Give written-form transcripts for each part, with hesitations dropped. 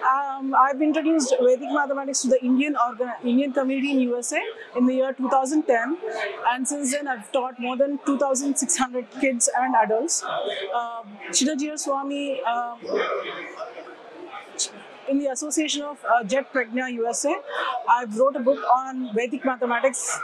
I've introduced Vedic mathematics to the Indian community in USA in the year 2010, and since then I've taught more than 2,600 kids and adults. Chinnajira Swami, in the association of Jet Pragna USA, I wrote a book on Vedic mathematics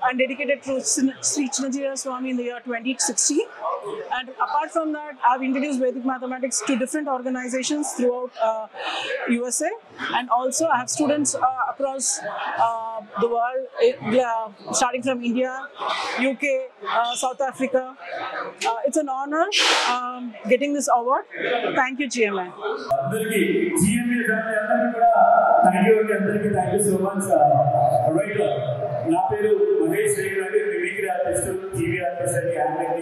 and dedicated to Sri Chinnajira Swami in the year 2016. And apart from that, I've introduced Vedic mathematics to different organizations throughout USA, and also I have students across the world, starting from India, UK, South Africa. It's an honor getting this award. Thank you, GMA. Thank you so much. Right, నా పేరు Mahesh Reddy, mimicry artist, TV artist అని acting.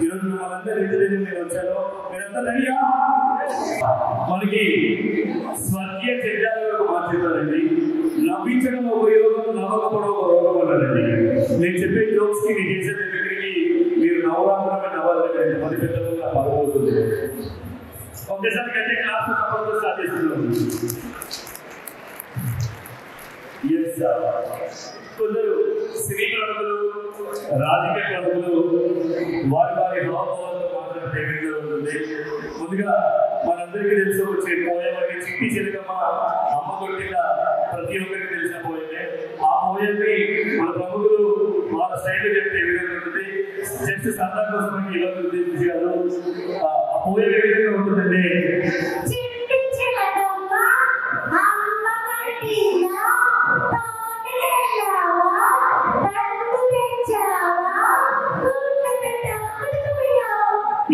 ఈరోజు మనందరూ ready నేను వచ్చాను. మీరంతా రెడీయా? మనకి స్వర్గీయ చర్యలకు మార్చుతారండి. నవ్వించడం ఒక యోగం, నవ్వకపోవడం ఒక రోగం అన్నారండి. నేను చెప్పే జోక్స్ కి నేను చేసే మిమిక్రీకి మీరు నవ్వడానికి నవ్వాలి. 10 పెద్దలుగా పడబోతుంది. ఒకేసారి గట్టి క్లాస్ తప్పకుండా స్టార్ట్ చేస్తున్నాను. కొందరు సినీ ప్రముఖులు, రాజకీయ ప్రముఖులు వారి వారి హావభావాలతో మాట్లాడే వీడియో ఉంటుంది. ముందుగా మనందరికీ తెలిసి వచ్చే పోయమని చిట్టి చిలకమ్మ అమ్మ కొట్టిన ప్రతి ఒక్కరికి తెలిసిన పోయమే. ఆ పోయని మన ప్రముఖులు వాళ్ళ స్టైల్ చెప్తే విధంగా ఉంటుంది. జస్ట్ సరదా కోసం ఇలా ఉద్దేశించారు. ఆ పోయే విధంగా ఉంటుందండి.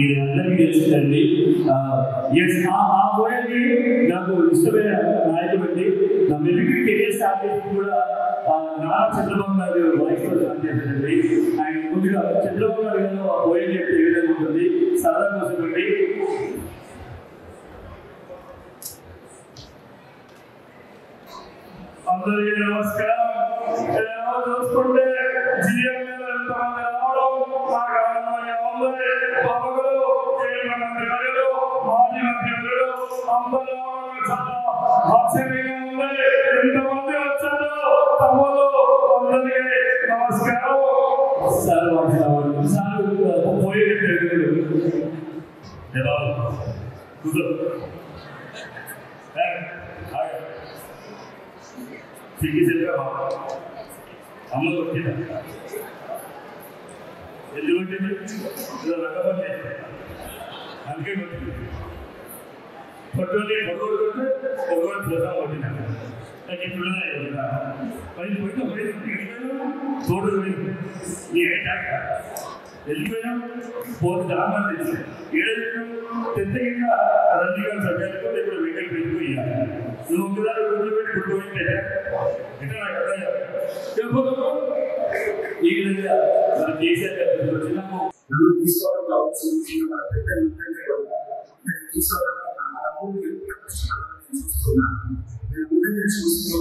ఇది అందరికీ తెలిసిందండి. ఆ పోయని నాకు ఇష్టమైన నాయకుడు అండి. నా మిమిక్రీ కెరీర్ స్టార్ట్ చేసి కూడా నారా చంద్రబాబు గారు వాయిస్తో స్టార్ట్ చేశానండి. ఆయన ముందుగా చంద్రబాబు గారు గారు ఆ పోయని చెప్తే ఏ విధంగా ఉంటుంది సరదా కోసం అండి. అందరికీ నమస్కారం. చూసుకుంటే జీఎంఏ ఎంతమంది రావడం నాకు ఆనందంగా ఉంది. ప్రముఖులు, కేంద్ర మంత్రి వర్యులు, మాజీ మంత్రి వర్యులు అందరూ చాలా ఆశ్చర్యంగా ఉంది. ఎంతమంది వచ్చారు తమ్ముళ్ళు, అందరికీ నమస్కారం. సార్ సార్ పోయేది సిగ్గిసెల్గా అమ్మ కొట్టింది. ఎందుకు కొట్టింది? రకపడి అందుకే కొట్టింది. పొట్టుని పొడుగు కొడితే పొడుగు కోసం కొట్టినా నాకు ఇప్పుడు పది తోడు నీ వెళ్ళిపోయాం. పోతే దాని తెచ్చి ఏడైనా తెత్తగిన రంజిగా సభ్యులకు ఇప్పుడు వెంకలు పెట్టుకుయ్యాలి. నువ్వు ఒకదాన్ని గుర్తుపెట్టి గుర్తుపోయింటే ఎట్లా నాకు అర్థం. ఈ విధంగా మన కేసీఆర్ గారు వచ్చినాము తీసుకోవడం కావచ్చు. మన పెద్దలు తీసుకోవడం అందరినీ చూస్తూ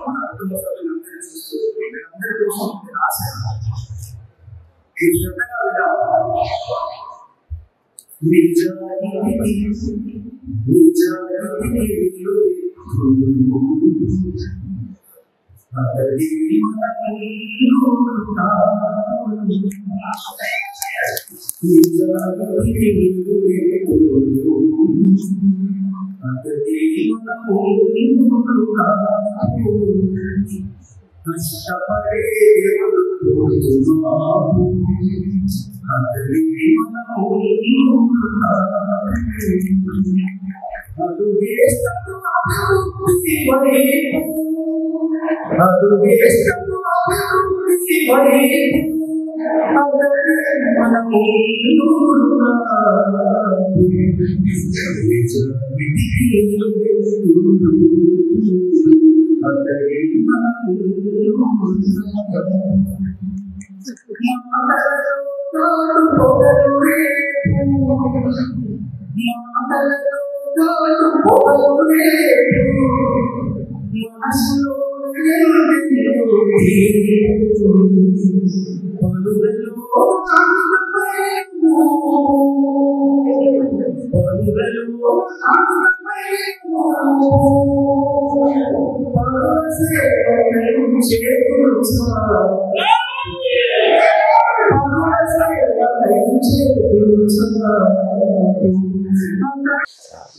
మన కుటుంబ సభ్యులందరినీ చూస్తూ అందరి కోసం ఆశ ఈ శ్రద్ధగా కష్టపడే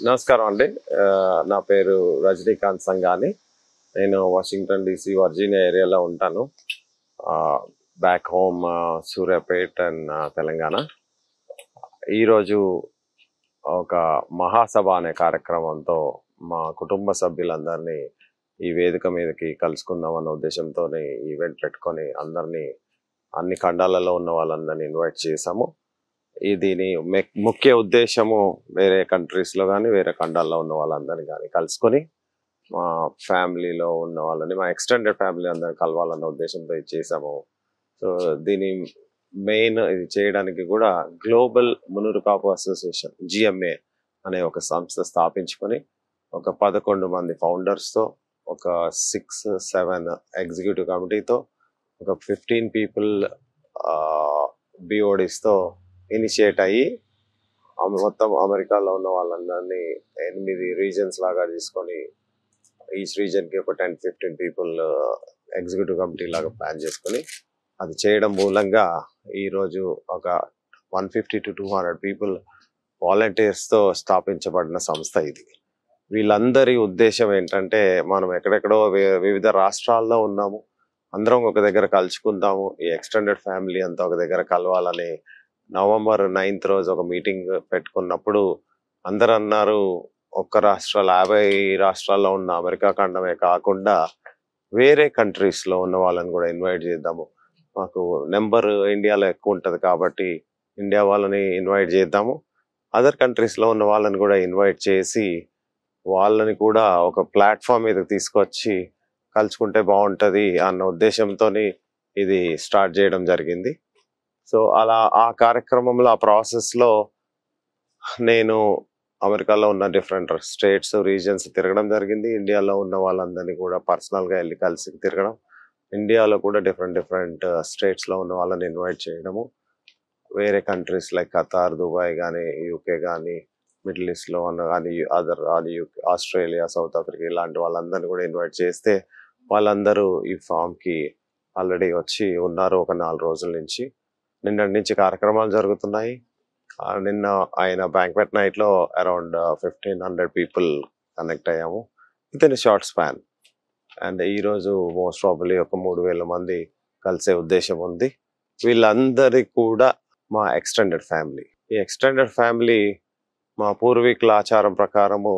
నమస్కారం అండి. నా పేరు రజనీకాంత్ సంగాని. నేను వాషింగ్టన్ DC వర్జీనియా ఏరియాలో ఉంటాను. Back home Suryapet and Telangana. ఈరోజు ఒక మహాసభ అనే కార్యక్రమంతో మా కుటుంబ సభ్యులందరినీ ఈ వేదిక మీదకి కలుసుకుందాం అన్న ఉద్దేశంతో ఈవెంట్ పెట్టుకొని అందరినీ అన్ని ఖండాలలో ఉన్న వాళ్ళందరినీ ఇన్వైట్ చేశాము. దీని ముఖ్య ఉద్దేశము వేరే కంట్రీస్లో కానీ వేరే ఖండాల్లో ఉన్న వాళ్ళందరినీ కానీ కలుసుకొని మా ఫ్యామిలీలో ఉన్న వాళ్ళని, మా ఎక్స్టెండెడ్ ఫ్యామిలీ అందరినీ కలవాలన్న ఉద్దేశంతో ఇది చేసాము. సో దీని మెయిన్ ఇది చేయడానికి కూడా గ్లోబల్ మునురు కాపు అసోసియేషన్ GMA అనే ఒక సంస్థ స్థాపించుకొని ఒక 11 మంది ఫౌండర్స్తో, ఒక 6-7 ఎగ్జిక్యూటివ్ కమిటీతో, ఒక 15 పీపుల్ BODస్తో ఇనిషియేట్ అయ్యి మొత్తం అమెరికాలో ఉన్న వాళ్ళందరినీ 8 రీజన్స్ లాగా తీసుకొని ఈచ్ రీజన్కి ఒక 10-15 పీపుల్ ఎగ్జిక్యూటివ్ కమిటీ లాగా ప్లాన్ చేసుకొని అది చేయడం మూలంగా ఈరోజు ఒక 150 to 200 పీపుల్ వాలంటీర్స్తో స్థాపించబడిన సంస్థ ఇది. వీళ్ళందరి ఉద్దేశం ఏంటంటే, మనం ఎక్కడెక్కడో వివిధ రాష్ట్రాల్లో ఉన్నాము, అందరం ఒక దగ్గర కలుసుకుందాము, ఈ ఎక్స్టెండెడ్ ఫ్యామిలీ అంతా ఒక దగ్గర కలవాలని November 9th రోజు ఒక మీటింగ్ పెట్టుకున్నప్పుడు అందరు అన్నారు, ఒక్క రాష్ట్రాలు 50 రాష్ట్రాల్లో ఉన్న అమెరికా ఖండమే కాకుండా వేరే కంట్రీస్లో ఉన్న వాళ్ళని కూడా ఇన్వైట్ చేద్దాము, మాకు నెంబర్ ఇండియాలో ఎక్కువ ఉంటుంది కాబట్టి ఇండియా వాళ్ళని ఇన్వైట్ చేద్దాము, అదర్ కంట్రీస్లో ఉన్న వాళ్ళని కూడా ఇన్వైట్ చేసి వాళ్ళని కూడా ఒక ప్లాట్ఫామ్ మీద తీసుకొచ్చి కలుసుకుంటే బాగుంటుంది అన్న ఉద్దేశంతో ఇది స్టార్ట్ చేయడం జరిగింది. సో అలా ఆ కార్యక్రమంలో, ఆ ప్రాసెస్లో నేను అమెరికాలో ఉన్న డిఫరెంట్ స్టేట్స్, రీజన్స్ తిరగడం జరిగింది. ఇండియాలో ఉన్న వాళ్ళందరినీ కూడా పర్సనల్గా వెళ్ళి కలిసి తిరగడం, ఇండియాలో కూడా డిఫరెంట్ స్టేట్స్లో ఉన్న వాళ్ళని ఇన్వైట్ చేయడము, వేరే కంట్రీస్ లైక్ ఖతార్, దుబాయ్ కానీ, UK కానీ, మిడిల్ ఈస్ట్లో ఉన్న కానీ, ఆస్ట్రేలియా, సౌత్ ఆఫ్రికా ఇలాంటి వాళ్ళందరినీ కూడా ఇన్వైట్ చేస్తే వాళ్ళందరూ ఈ ఫామ్కి ఆల్రెడీ వచ్చి ఉన్నారు. ఒక 4 రోజుల నుంచి, నిన్నటి నుంచి కార్యక్రమాలు జరుగుతున్నాయి. నిన్న ఆయన బ్యాంక్వెట్ నైట్లో అరౌండ్ 1500 పీపుల్ కనెక్ట్ అయ్యాము with in short span. And ఈరోజు మోస్ట్ ప్రాబబ్లీ ఒక 3000 మంది కలిసే ఉద్దేశం ఉంది. వీళ్ళందరికీ కూడా మా ఎక్స్టెండెడ్ ఫ్యామిలీ. ఈ ఎక్స్టెండెడ్ ఫ్యామిలీ మా పూర్వీకుల ఆచారం ప్రకారము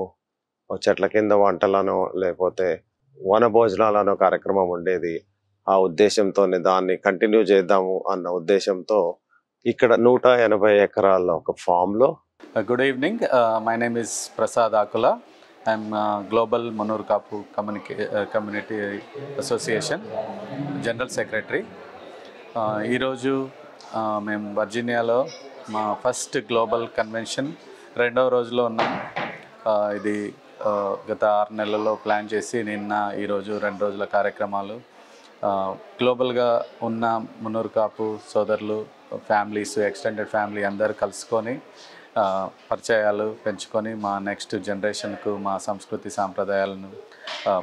చెట్ల కింద వంటలను లేకపోతే వన భోజనాలనో కార్యక్రమం ఉండేది. ఆ ఉద్దేశంతోనే దాన్ని కంటిన్యూ చేద్దాము అన్న ఉద్దేశంతో ఇక్కడ 180 ఎకరాల ఒక ఫామ్లో. Good evening. My name is Prasad Akula. I'm Global Munur Kapu Community Association General Secretary. ఈరోజు మేము వర్జీనియాలో మా ఫస్ట్ గ్లోబల్ కన్వెన్షన్ 2వ రోజులో ఉన్నాం. ఇది గత 6 నెలల్లో ప్లాన్ చేసి నిన్న ఈరోజు 2 రోజుల కార్యక్రమాలు గ్లోబల్గా ఉన్న మున్నూరు కాపు సోదరులు, ఫ్యామిలీస్, ఎక్స్టెండెడ్ ఫ్యామిలీ అందరూ కలుసుకొని పరిచయాలు పెంచుకొని మా నెక్స్ట్ జనరేషన్కు మా సంస్కృతి సాంప్రదాయాలను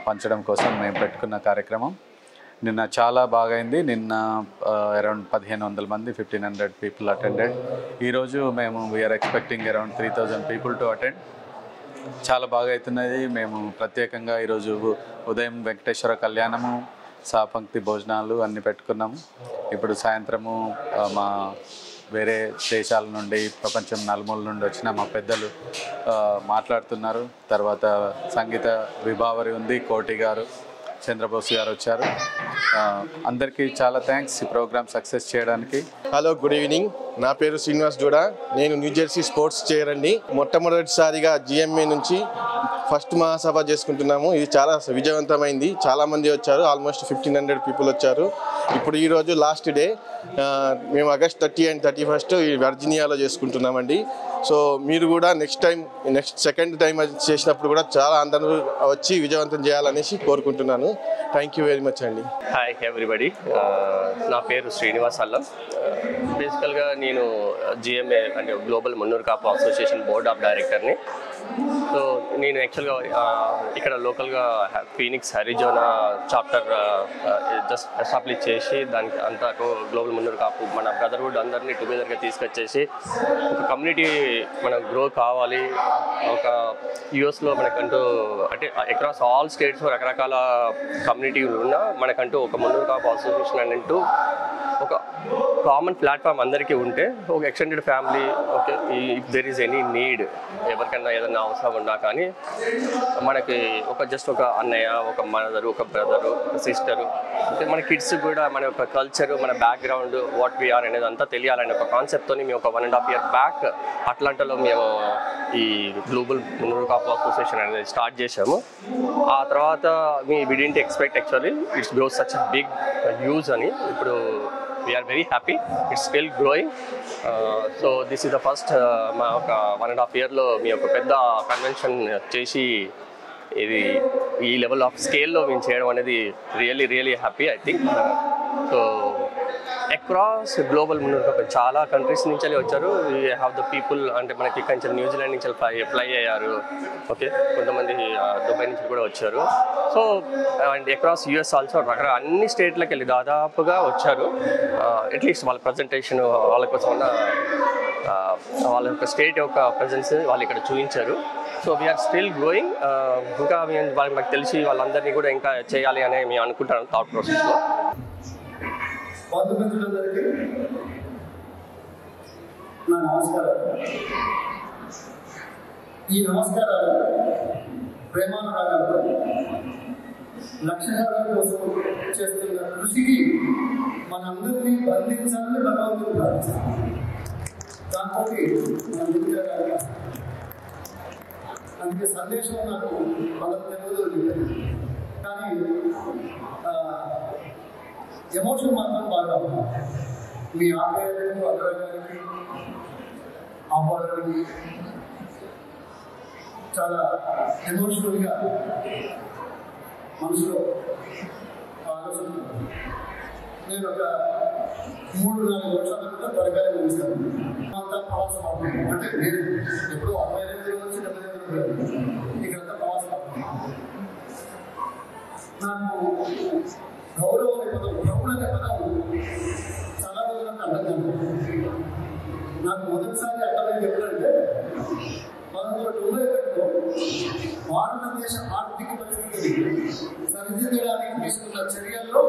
పంచడం కోసం మేము పెట్టుకున్న కార్యక్రమం. నిన్న చాలా బాగైంది. నిన్న అరౌండ్ 1500 మంది, 1500 పీపుల్ అటెండెడ్. ఈరోజు మేము we're expecting around 3000 people to attend. చాలా బాగా అవుతున్నది. మేము ప్రత్యేకంగా ఈరోజు ఉదయం వెంకటేశ్వర కళ్యాణము, సాపంక్తి భోజనాలు అన్నీ పెట్టుకున్నాము. ఇప్పుడు సాయంత్రము మా వేరే దేశాల నుండి, ప్రపంచం నలుమూల నుండి వచ్చిన మా పెద్దలు మాట్లాడుతున్నారు. తర్వాత సంగీత విభావరి ఉంది, కోటి గారు, చంద్రబోస్ గారు వచ్చారు. అందరికీ చాలా థ్యాంక్స్ ఈ ప్రోగ్రామ్ సక్సెస్ చేయడానికి. Hello, good evening. నా పేరు శ్రీనివాస్ జోడా. నేను న్యూజెర్సీ స్పోర్ట్స్ చైర్ అండి. మొట్టమొదటిసారిగా GMA నుంచి ఫస్ట్ మహాసభ చేసుకుంటున్నాము. ఇది చాలా విజయవంతమైంది. చాలామంది వచ్చారు, ఆల్మోస్ట్ 1500 పీపుల్ వచ్చారు. ఇప్పుడు ఈరోజు లాస్ట్ డే. మేము August 30 and 31 ఈ వర్జీనియాలో చేసుకుంటున్నామండి. సో మీరు కూడా నెక్స్ట్ సెకండ్ టైం చేసినప్పుడు కూడా చాలా అందరూ వచ్చి విజయవంతం చేయాలనేసి కోరుకుంటున్నాను. థ్యాంక్ యూ వెరీ మచ్ అండి. హాయ్ ఎవ్రీబడి, నా పేరు శ్రీనివాస్ అల్లం. బేసికల్గా నేను GMA అంటే global Munnuru Kapu association board of డైరెక్టర్ని. సో నేను యాక్చువల్గా ఇక్కడ లోకల్గా Phoenix Arizona chapter just establish చేసి దానికి అంతా గ్లోబల్ మున్నూరు కాపు మన బ్రదర్హుడ్ అందరినీ టుగెదర్గా తీసుకొచ్చేసి ఒక కమ్యూనిటీ మనం గ్రో కావాలి. ఒక యూఎస్లో మనకంటూ అంటే అక్రాస్ ఆల్ స్టేట్స్ రకరకాల కమ్యూనిటీలు ఉన్నా మనకంటూ ఒక మున్నూరు కాపు అసోసియేషన్ అంటూ ఒక కామన్ ప్లాట్ఫామ్ అందరికీ ఉంటే ఒక extended family okay if there is any need ఎవరికైనా ఏదైనా అవసరం ఉన్నా కానీ మనకి ఒక జస్ట్ ఒక అన్నయ్య, ఒక మదరు, ఒక బ్రదరు, ఒక సిస్టరు, మన కిడ్స్ కూడా మన యొక్క కల్చరు, మన బ్యాక్గ్రౌండ్, వాట్ వీఆర్ అనేది అంతా తెలియాలనే ఒక కాన్సెప్ట్తో మేము ఒక 1.5 year బ్యాక్ అట్లాంటాలో మేము ఈ గ్లోబల్ మున్నూరు కాపు అసోసియేషన్ అనేది స్టార్ట్ చేసాము. ఆ తర్వాత we didn't expect actually it's grows such big use అని. ఇప్పుడు we are very happy, it's still growing. So this is the first మా ఒక 1.5 yearలో మీ ఒక పెద్ద కన్వెన్షన్ చేసి ఇది ఈ లెవెల్ ఆఫ్ స్కేల్లో మేము చేయడం అనేది really happy I think. So across global Munnuru Kapu చాలా కంట్రీస్ నుంచి వచ్చారు. వీ హ్యావ్ ద పీపుల్ అంటే మనకి కొంచెం న్యూజిలాండ్ నుంచి ఫ్లై అయ్యారు. ఓకే, కొంతమంది దుబాయ్ నుంచి కూడా వచ్చారు. So and across US also అన్ని స్టేట్లకు వెళ్ళి దాదాపుగా వచ్చారు. అట్లీస్ట్ వాళ్ళ ప్రజెంటేషన్ వాళ్ళ కోసం ఉన్న వాళ్ళ యొక్క స్టేట్ యొక్క ప్రజెన్స్ వాళ్ళు ఇక్కడ చూపించారు. So we're still growing. ఇంకా వాళ్ళకి మాకు తెలిసి వాళ్ళందరినీ కూడా ఇంకా చేయాలి అని మేము అనుకుంటాను థాట్ ప్రాసెస్లో. బంధుమిత్రులందరికీ నా నమస్కారాలు. ఈ నమస్కారాలు ప్రేమానురాగాలతో లక్ష్యాల కోసం చేస్తున్న కృషికి మనందరినీ బంధించాలని భగవంతుడు ప్రార్థిస్తాం. దాంతో మన ముందుకు అందుకే సందేశం నాకు బలం తెలుగులో కానీ ఎమోషన్ మాత్రం బాగా ఉంది. మీ ఆప్యాయతకు అగ్రగారికి ఆహ్వానానికి చాలా ఎమోషనల్గా మనసులో ఆలోచన. నేను ఒక 3-4 వర్షాల క్రితం త్వరగానే ముగిస్తాను. అంతా ప్రవాసం అవుతుంది. అంటే నేను ఎప్పుడూ 65 నుంచి 75 ఇక్కడంతా ప్రవాసం అవుతుంది. నాకు గౌరవం అనే పదం, గౌరవం అనే పదం చాలా రోజులకు అర్థం కాదు. నాకు మొదటిసారి అర్థమైంది ఎప్పుడంటే 1991లో భారతదేశ ఆర్థిక పరిస్థితిని సరిదిద్దడానికి తీసుకున్న చర్యల్లో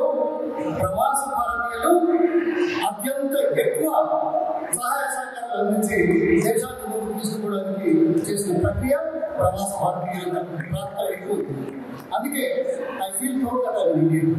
ప్రవాస భారతీయులు అత్యంత ఎక్కువ సహాయ సహకారాలు అందించి దేశాన్ని ముందుకు తీసుకోవడానికి చేసిన ప్రక్రియ ప్రవాస భారతీయుల ప్రాంతం ఎక్కువ. అందుకే I feel proud that I am Indian.